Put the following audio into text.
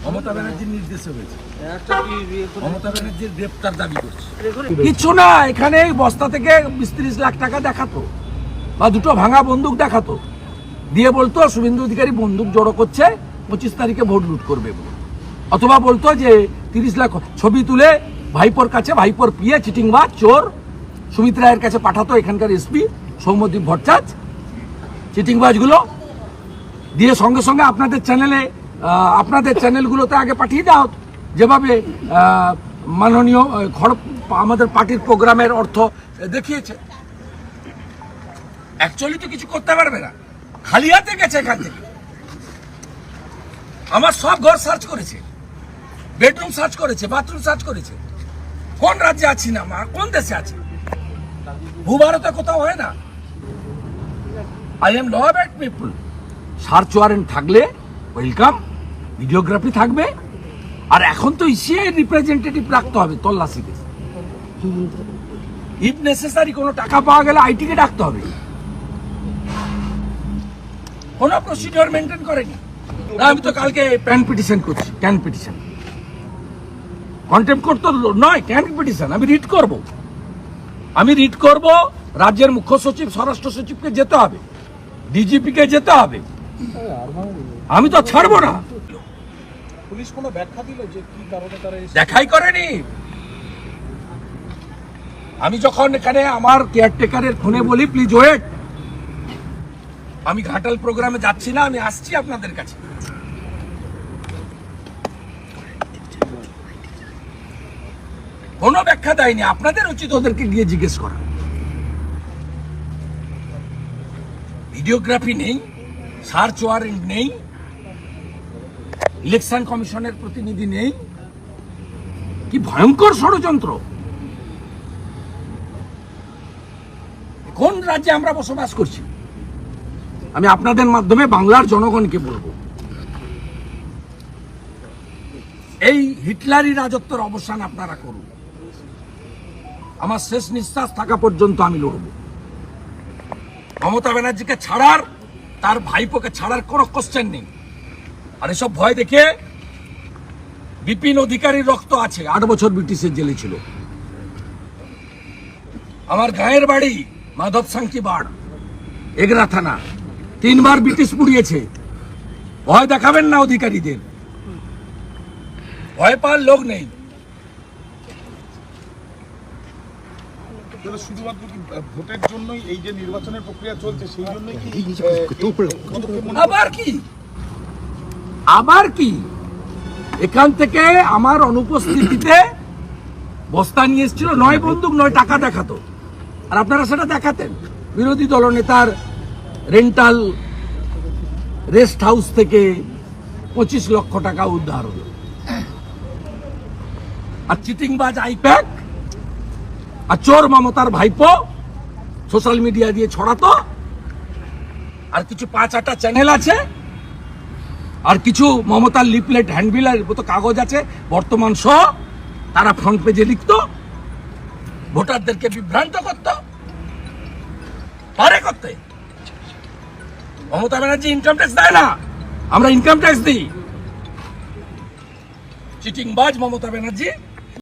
মমতা ব্যানার্জির নির্দেশে হয়েছে। মমতা ব্যানার্জির গ্রেপ্তার দাবি করছে। কিছু না, এখানে বস্তা থেকে 20-30 লাখ টাকা দেখাতো বা দুটো ভাঙা বন্দুক দেখাতো, দিয়ে বলতো শুভেন্দু অধিকারী বন্দুক জড়ো করছে, 25 তারিখে ভোট লুট করবে বলে। অথবা বলতো যে 30 লাখ ছবি তুলে ভাইপোর কাছে, ভাইপোর পিয়ে চিটিংবাজ চোর সুমিত রায়ের কাছে পাঠাতো এখানকার এসপি সৌম্যদীপ ভট্টাচার্য। চিটিংবাজগুলো দিয়ে সঙ্গে সঙ্গে আপনাদের চ্যানেলগুলোতে আগে পাঠিয়ে দাও, যেভাবে মাননীয় আমাদের পার্টির প্রোগ্রামের অর্থ দেখিয়েছে। অ্যাকচুয়ালি তো কিছু করতে পারবে না, খালি হাতে গেছে এখান থেকে। আমার সব ঘর সার্চ করেছে, বেডরুম সার্চ করেছে, বাথরুম সার্চ করেছে। কোন রাজ্যে আছি না, কোন দেশে আছি? ভূভারতে কোথাও হয় না। I am law abiding people. Search warrant থাকলে ওয়েলকাম, ভিডিওগ্রাফি থাকবে। আর এখন তো ইসিআই রিপ্রেজেন্টেটিভ রাখতে হবে তল্লাশিতে। ইফ নেসেসারি কোনো টাকা পাওয়া গেলে আইটিকে ডাকতে হবে। কোনো প্রসিডিওর মেনটেন করেনি। আমি তো কালকে প্যান পিটিশন করছি, ক্যান পিটিশন, কন্টেম্প করতে নয়, ক্যান পিটিশন। আমি রিড করব। রাজ্যের মুখ্য সচিব, স্বরাষ্ট্র সচিবকে যেতে হবে, ডিজিপি কে যেতে হবে। আমি তো ছাড়বো না। পুলিশ কোনো ব্যাখ্যা দিল যে কি কারণে তারা দেখাই করেনি। আমি যখন এখানে আমার কেয়ারটেকারের ফোনে বলি প্লিজ ওয়েট, আমি ঘাটাল প্রোগ্রামে যাচ্ছি না, আমি আসছি আপনাদের কাছে। কোনো ব্যাখ্যা দেয়নি। আপনাদের উচিত ওদেরকে গিয়ে জিজ্ঞেস করা। ভিডিওগ্রাফি নেই, সার্চ ওয়ারেন্ট নেই, ইলেকশন কমিশনের প্রতিনিধি নেই। কি ভয়ঙ্কর ষড়যন্ত্র! কোন রাজ্যে আমরা বসবাস করছি? আমি আপনাদের মাধ্যমে বাংলার জনগণকে বলবো, এই হিটলারি রাজত্বের অবসান আপনারা করুন। আমার শেষ নিঃশ্বাস থাকা পর্যন্ত আমি লড়ব। মমতা ব্যানার্জিকে ছাড়ার, তার ভাইপোকে ছাড়ার কোনো কোশ্চেন নেই। আর এসব ভয় দেখে, বিপিন অধিকারীর রক্ত আছে, 8 বছর ব্রিটিশের জেলে ছিল। আমার গায়ের বাড়ি মাধব সাংকি বাড়, এগরা থানা, 3 বার ব্রিটিশ পুড়িয়েছে। ভয় দেখাবেন না অধিকারীদের, ভয় পাওয়ার লোক নেই। শুধুমাত্র কি ভোটের জন্যই এই যে নির্বাচনের প্রক্রিয়া চলছে, সেই জন্যই কি? আবার কি এখান থেকে আমার অনুপস্থিতিতে বস্তা নিয়ে এসেছিল, 9 বন্দুক 9 টাকা দেখাতো, আর আপনারা সেটা দেখাতেন। বিরোধী দলনেতার রেন্টাল রেস্ট হাউস থেকে 25 লক্ষ টাকা উদ্ধার হলো। আর চিটিংবাজ আইপ্যাক আর চোর মমতার ভাইপো সোশ্যাল মিডিয়া দিয়ে ছড়াতো। আর কিছু 5-8টা চ্যানেল আছে, আর কিছু মমতার লিফলেট, হ্যান্ডবিলের মতো কাগজ আছে বর্তমান সহ, তারা ফ্রন্ট পেজে লিখতো, ভোটারদেরকে বিভ্রান্ত করত। পারে করতে। মমতা ব্যানার্জি ইনকাম ট্যাক্স দেয় না, আমরা ইনকাম ট্যাক্স দিই। চিটিংবাজ মমতা ব্যানার্জি